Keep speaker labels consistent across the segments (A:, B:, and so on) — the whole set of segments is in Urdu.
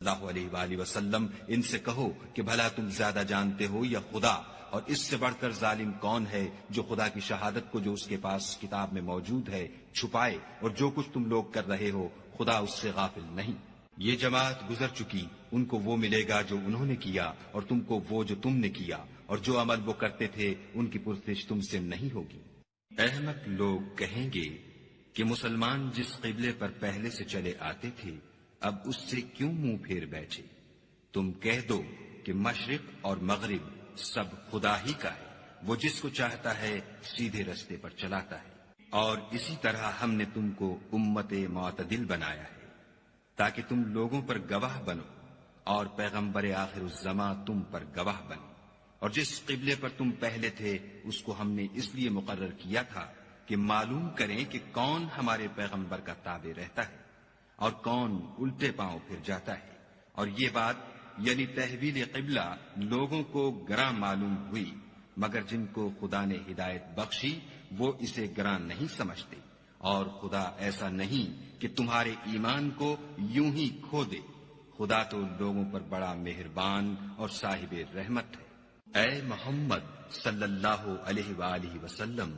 A: اللہ علیہ وآلہ وسلم ان سے کہو کہ بھلا تم زیادہ جانتے ہو یا خدا، اور اس سے بڑھ کر ظالم کون ہے جو خدا کی شہادت کو جو اس کے پاس کتاب میں موجود ہے چھپائے، اور جو کچھ تم لوگ کر رہے ہو خدا اس سے غافل نہیں۔ یہ جماعت گزر چکی، ان کو وہ ملے گا جو انہوں نے کیا، اور تم کو وہ جو تم نے کیا، اور جو عمل وہ کرتے تھے ان کی پرسش تم سے نہیں ہوگی۔ احمق لوگ کہیں گے کہ مسلمان جس قبلے پر پہلے سے چلے آتے تھے اب اس سے کیوں منہ پھیر بیٹھے؟ تم کہہ دو کہ مشرق اور مغرب سب خدا ہی کا ہے، وہ جس کو چاہتا ہے سیدھے رستے پر چلاتا ہے، اور اسی طرح ہم نے تم کو امت معتدل بنایا ہے تاکہ تم لوگوں پر گواہ بنو، اور پیغمبر آخر الزماں تم پر گواہ بنے۔ اور جس قبلے پر تم پہلے تھے اس کو ہم نے اس لیے مقرر کیا تھا کہ معلوم کریں کہ کون ہمارے پیغمبر کا تابع رہتا ہے اور کون الٹے پاؤں پھر جاتا ہے۔ اور یہ بات یعنی تحویل قبلہ لوگوں کو گراں معلوم ہوئی، مگر جن کو خدا نے ہدایت بخشی وہ اسے گراں نہیں سمجھتے، اور خدا ایسا نہیں کہ تمہارے ایمان کو یوں ہی کھو دے، خدا تو لوگوں پر بڑا مہربان اور صاحب رحمت ہے۔ اے محمد صلی اللہ علیہ وآلہ وسلم،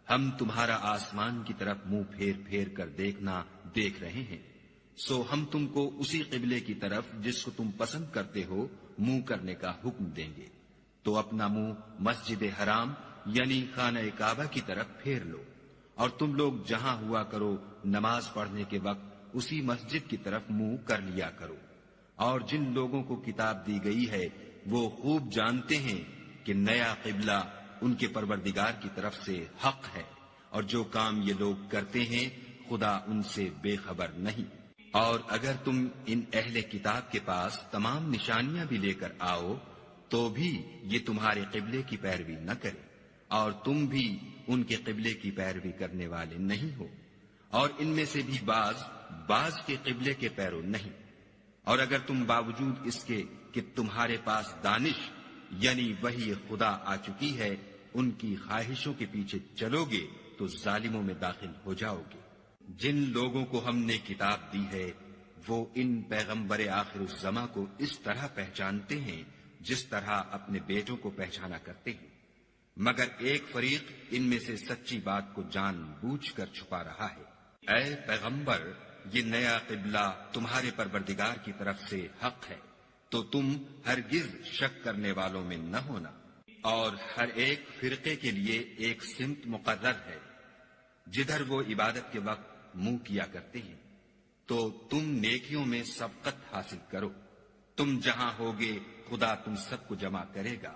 A: ہم تمہارا آسمان کی طرف منہ پھیر پھیر کر دیکھنا دیکھ رہے ہیں، سو ہم تم کو اسی قبلے کی طرف جس کو تم پسند کرتے ہو منہ کرنے کا حکم دیں گے، تو اپنا منہ مسجد حرام یعنی خانہ کعبہ کی طرف پھیر لو، اور تم لوگ جہاں ہوا کرو نماز پڑھنے کے وقت اسی مسجد کی طرف منہ کر لیا کرو۔ اور جن لوگوں کو کتاب دی گئی ہے وہ خوب جانتے ہیں کہ نیا قبلہ ان کے پروردگار کی طرف سے حق ہے، اور جو کام یہ لوگ کرتے ہیں خدا ان سے بے خبر نہیں۔ اور اگر تم ان اہل کتاب کے پاس تمام نشانیاں بھی لے کر آؤ تو بھی یہ تمہارے قبلے کی پیروی نہ کرے، اور تم بھی ان کے قبلے کی پیروی کرنے والے نہیں ہو، اور ان میں سے بھی بعض کے قبلے کے پیرو نہیں۔ اور اگر تم باوجود اس کے کہ تمہارے پاس دانش یعنی وحی خدا آ چکی ہے ان کی خواہشوں کے پیچھے چلو گے تو ظالموں میں داخل ہو جاؤ گے۔ جن لوگوں کو ہم نے کتاب دی ہے وہ ان پیغمبر آخر الزماں کو اس طرح پہچانتے ہیں جس طرح اپنے بیٹوں کو پہچانا کرتے ہیں، مگر ایک فریق ان میں سے سچی بات کو جان بوجھ کر چھپا رہا ہے۔ اے پیغمبر، یہ نیا قبلہ تمہارے پروردگار کی طرف سے حق ہے، تو تم ہرگز شک کرنے والوں میں نہ ہونا، اور ہر ایک فرقے کے لیے ایک سمت مقرر ہے جدھر وہ عبادت کے وقت منہ کیا کرتے ہیں، تو تم نیکیوں میں سبقت حاصل کرو، تم جہاں ہوگے خدا تم سب کو جمع کرے گا،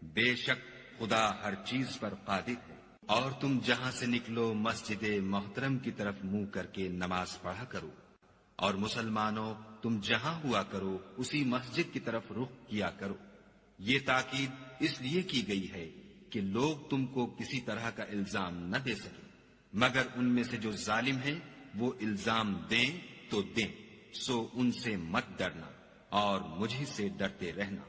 A: بے شک خدا ہر چیز پر قادر ہے۔ اور تم جہاں سے نکلو مسجد محترم کی طرف منہ کر کے نماز پڑھا کرو، اور مسلمانوں تم جہاں ہوا کرو اسی مسجد کی طرف رخ کیا کرو۔ یہ تاکید اس لیے کی گئی ہے کہ لوگ تم کو کسی طرح کا الزام نہ دے سکے، مگر ان میں سے جو ظالم ہیں وہ الزام دیں تو دیں، سو ان سے مت ڈرنا اور مجھ سے ڈرتے رہنا۔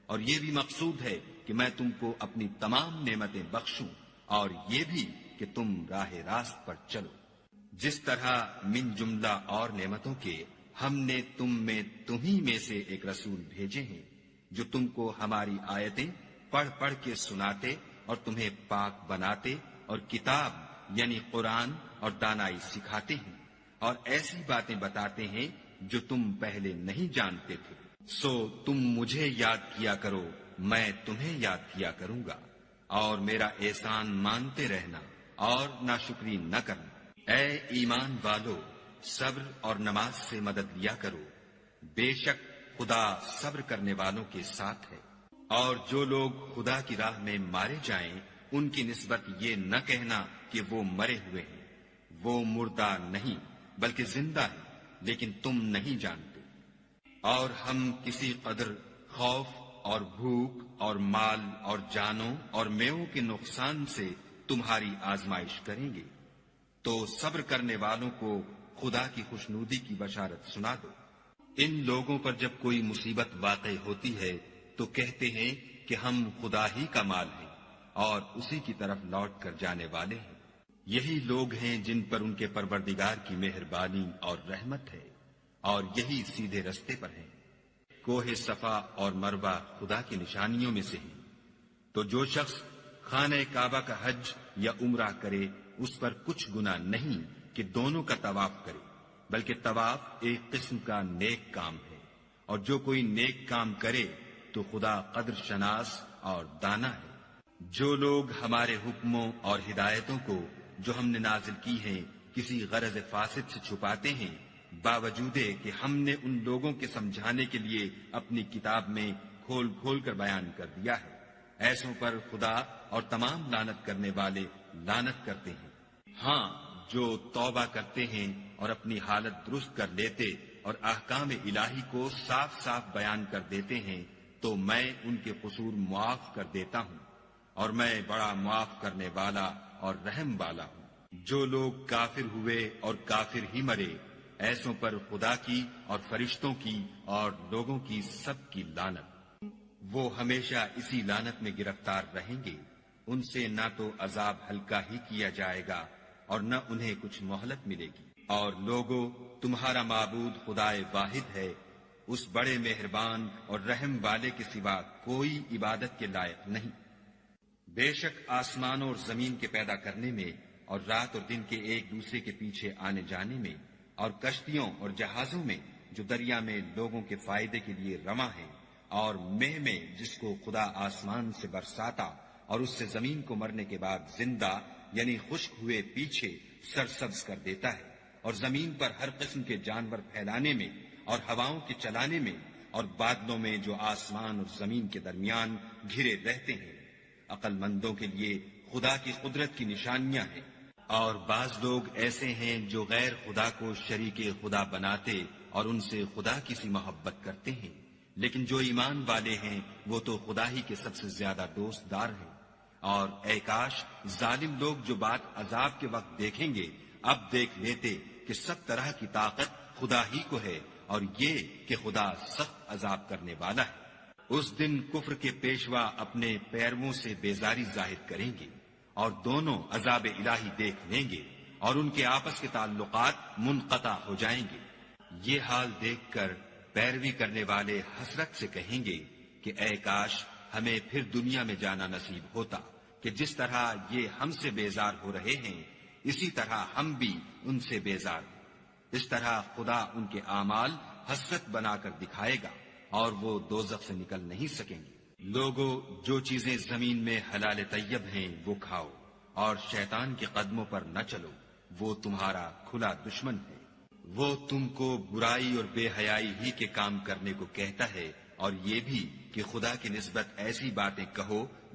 A: اور یہ بھی مقصود ہے کہ میں تم کو اپنی تمام نعمتیں بخشوں، اور یہ بھی کہ تم راہ راست پر چلو۔ جس طرح من جملہ اور نعمتوں کے ہم نے تمہیں میں سے ایک رسول بھیجے ہیں جو تم کو ہماری آیتیں پڑھ پڑھ کے سناتے اور تمہیں پاک بناتے اور کتاب یعنی قرآن اور دانائی سکھاتے ہیں، اور ایسی باتیں بتاتے ہیں جو تم پہلے نہیں جانتے تھے، سو تم مجھے یاد کیا کرو میں تمہیں یاد کیا کروں گا، اور میرا احسان مانتے رہنا اور ناشکری نہ کرنا۔ اے ایمان والو، صبر اور نماز سے مدد لیا کرو، بے شک خدا صبر کرنے والوں کے ساتھ ہے۔ اور جو لوگ خدا کی راہ میں مارے جائیں ان کی نسبت یہ نہ کہنا کہ وہ مرے ہوئے ہیں، وہ مردہ نہیں بلکہ زندہ ہیں، لیکن تم نہیں جانتے۔ اور ہم کسی قدر خوف اور بھوک اور مال اور جانوں اور میووں کے نقصان سے تمہاری آزمائش کریں گے، تو صبر کرنے والوں کو خدا کی خوشنودی کی بشارت سنا دو۔ ان لوگوں پر جب کوئی مصیبت واقع ہوتی ہے تو کہتے ہیں کہ ہم خدا ہی کا مال ہیں اور اسی کی طرف لوٹ کر جانے والے ہیں۔ یہی لوگ ہیں جن پر ان کے پروردگار کی مہربانی اور رحمت ہے، اور یہی سیدھے رستے پر ہیں۔ کوہ صفا اور مروہ خدا کی نشانیوں میں سے ہیں۔ تو جو شخص خانہ کعبہ کا حج یا عمرہ کرے اس پر کچھ گناہ نہیں کہ دونوں کا طواف کرے، بلکہ طواف ایک قسم کا نیک کام ہے، اور جو کوئی نیک کام کرے تو خدا قدر شناس اور دانا ہے۔ جو لوگ ہمارے حکموں اور ہدایتوں کو جو ہم نے نازل کی ہیں کسی غرض فاسد سے چھپاتے ہیں، باوجود کہ ہم نے ان لوگوں کے سمجھانے کے لیے اپنی کتاب میں کھول کھول کر بیان کر دیا ہے، ایسوں پر خدا اور تمام لعنت کرنے والے لعنت کرتے ہیں۔ ہاں، جو توبہ کرتے ہیں اور اپنی حالت درست کر لیتے اور احکام الہی کو صاف صاف بیان کر دیتے ہیں تو میں ان کے قصور معاف کر دیتا ہوں، اور میں بڑا معاف کرنے والا اور رحم والا ہوں۔ جو لوگ کافر ہوئے اور کافر ہی مرے، ایسوں پر خدا کی اور فرشتوں کی اور لوگوں کی سب کی لعنت۔ وہ ہمیشہ اسی لعنت میں گرفتار رہیں گے، ان سے نہ تو عذاب ہلکا ہی کیا جائے گا اور نہ انہیں کچھ مہلت ملے گی۔ اور لوگوں، تمہارا معبود خدائے واحد ہے، اس بڑے مہربان اور رحم والے کے سوا کوئی عبادت کے لائق نہیں۔ بے شک آسمانوں اور زمین کے پیدا کرنے میں اور رات اور دن کے ایک دوسرے کے پیچھے آنے جانے میں اور کشتیوں اور جہازوں میں جو دریا میں لوگوں کے فائدے کے لیے رواں ہیں، اور مہ میں جس کو خدا آسمان سے برساتا اور اس سے زمین کو مرنے کے بعد زندہ یعنی خشک ہوئے پیچھے سرسبز کر دیتا ہے، اور زمین پر ہر قسم کے جانور پھیلانے میں اور ہواؤں کے چلانے میں اور بادلوں میں جو آسمان اور زمین کے درمیان گھرے رہتے ہیں، عقل مندوں کے لیے خدا کی قدرت کی نشانیاں ہیں۔ اور بعض لوگ ایسے ہیں جو غیر خدا کو شریک خدا بناتے اور ان سے خدا کی سی محبت کرتے ہیں، لیکن جو ایمان والے ہیں وہ تو خدا ہی کے سب سے زیادہ دوست دار ہیں۔ اور اے کاش ظالم لوگ جو بات عذاب کے وقت دیکھیں گے اب دیکھ لیتے کہ سب طرح کی طاقت خدا ہی کو ہے، اور یہ کہ خدا سخت عذاب کرنے والا ہے۔ اس دن کفر کے پیشوا اپنے پیرووں سے بیزاری ظاہر کریں گے اور دونوں عذاب الہی دیکھ لیں گے اور ان کے آپس کے تعلقات منقطع ہو جائیں گے۔ یہ حال دیکھ کر پیروی کرنے والے حسرت سے کہیں گے کہ اے کاش ہمیں پھر دنیا میں جانا نصیب ہوتا کہ جس طرح یہ ہم سے بیزار ہو رہے ہیں اسی طرح ہم بھی ان سے بیزار ہوں۔ اس طرح خدا ان کے اعمال حسرت بنا کر دکھائے گا اور وہ دوزخ سے نکل نہیں سکیں گے۔ لوگوں، جو چیزیں زمین میں حلال طیب ہیں وہ کھاؤ، اور شیطان کے قدموں پر نہ چلو، وہ تمہارا کھلا دشمن ہے۔ وہ تم کو برائی اور بے حیائی ہی کے کام کرنے کو کہتا ہے، اور یہ بھی کہ خدا کی نسبت ایسی باتیں کہو